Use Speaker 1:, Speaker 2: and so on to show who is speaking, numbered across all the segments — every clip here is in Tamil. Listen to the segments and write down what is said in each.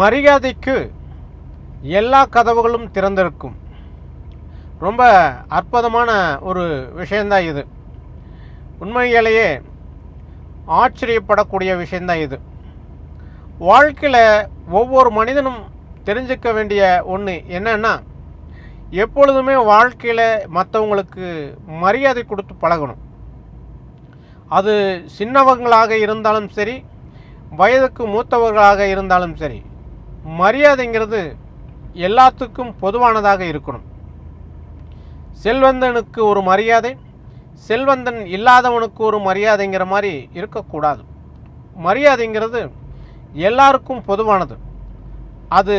Speaker 1: மரியாதைக்கு எல்லா கதவுகளும் திறந்திருக்கும். ரொம்ப அற்புதமான ஒரு விஷயந்தான் இது. உண்மையிலேயே ஆச்சரியப்படக்கூடிய விஷயந்தான் இது. வாழ்க்கையில் ஒவ்வொரு மனிதனும் தெரிஞ்சுக்க வேண்டிய ஒன்று என்னன்னா, எப்பொழுதுமே வாழ்க்கையில் மற்றவங்களுக்கு மரியாதை கொடுத்து பழகணும். அது சின்னவங்களாக இருந்தாலும் சரி, வயதுக்கு மூத்தவர்களாக இருந்தாலும் சரி, மரியாதைங்கிறது எல்லாத்துக்கும் பொதுவானதாக இருக்கணும். செல்வந்தனுக்கு ஒரு மரியாதை, செல்வந்தன் இல்லாதவனுக்கு ஒரு மரியாதைங்கிற மாதிரி இருக்கக்கூடாது. மரியாதைங்கிறது எல்லாருக்கும் பொதுவானது. அது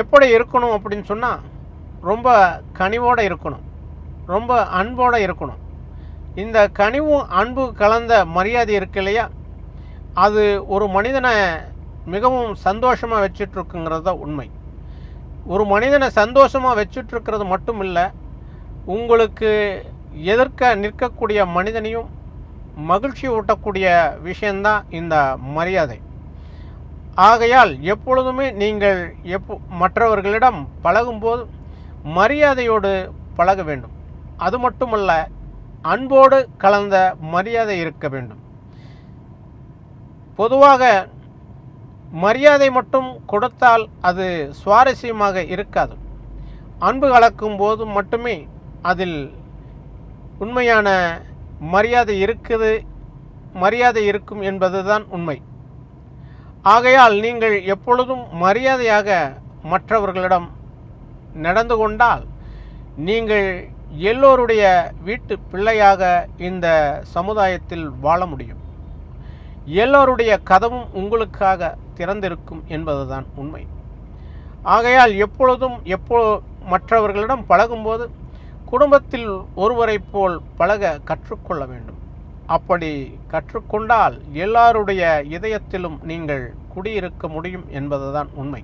Speaker 1: எப்படி இருக்கணும் அப்படின்னு சொன்னால், ரொம்ப கனிவோடு இருக்கணும், ரொம்ப அன்போடு இருக்கணும். இந்த கனிவும் அன்பு கலந்த மரியாதை இருக்கு இல்லையா, அது ஒரு மனிதனை மிகவும் சந்தோஷமாக வச்சிட்ருக்குங்கிறது தான் உண்மை. ஒரு மனிதனை சந்தோஷமாக வச்சிட்ருக்கிறது மட்டும் இல்லை, உங்களுக்கு எதிர்க்க நிற்கக்கூடிய மனிதனையும் மகிழ்ச்சி ஊட்டக்கூடிய விஷயந்தான் இந்த மரியாதை. ஆகையால் எப்பொழுதுமே நீங்கள் மற்றவர்களிடம் பழகும்போது மரியாதையோடு பழக வேண்டும். அது மட்டுமல்ல, அன்போடு கலந்த மரியாதை இருக்க வேண்டும். பொதுவாக மரியாதை மட்டும் கொடுத்தால் அது சுவாரஸ்யமாக இருக்காது. அன்பு கலக்கும் போது மட்டுமே அதில் உண்மையான மரியாதை இருக்கும் என்பதுதான் உண்மை. ஆகையால் நீங்கள் எப்பொழுதும் மரியாதையாக மற்றவர்களிடம் நடந்து கொண்டால் நீங்கள் எல்லோருடைய வீட்டு பிள்ளையாக இந்த சமுதாயத்தில் வாழ முடியும். எல்லோருடைய கதவும் உங்களுக்காக திறந்திருக்கும் என்பதுதான் உண்மை. ஆகையால் எப்பொழுதும் மற்றவர்களிடம் பழகும்போது குடும்பத்தில் ஒருவரை போல் பழக கற்றுக்கொள்ள வேண்டும். அப்படி கற்றுக்கொண்டால் எல்லாருடைய இதயத்திலும் நீங்கள் குடியிருக்க முடியும் என்பதுதான் உண்மை.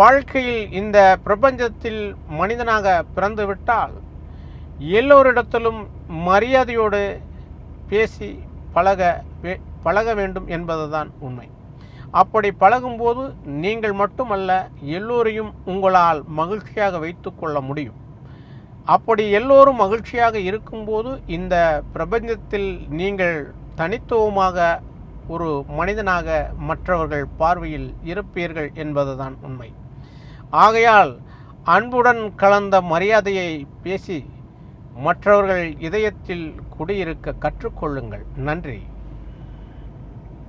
Speaker 1: வாழ்க்கையில் இந்த பிரபஞ்சத்தில் மனிதனாக பிறந்துவிட்டால் எல்லோரிடத்திலும் மரியாதையோடு பேசி பழக வேண்டும் என்பதுதான் உண்மை. அப்படி பழகும்போது நீங்கள் மட்டுமல்ல, எல்லோரையும் உங்களால் மகிழ்ச்சியாக வைத்து கொள்ள முடியும். அப்படி எல்லோரும் மகிழ்ச்சியாக இருக்கும்போது இந்த பிரபஞ்சத்தில் நீங்கள் தனித்துவமாக ஒரு மனிதனாக மற்றவர்கள் பார்வையில் இருப்பீர்கள் என்பதுதான் உண்மை. ஆகையால் அன்புடன் கலந்த மரியாதையை பேசி மற்றவர்கள் இதயத்தில் குடியிருக்க கற்றுக்கொள்ளுங்கள். நன்றி.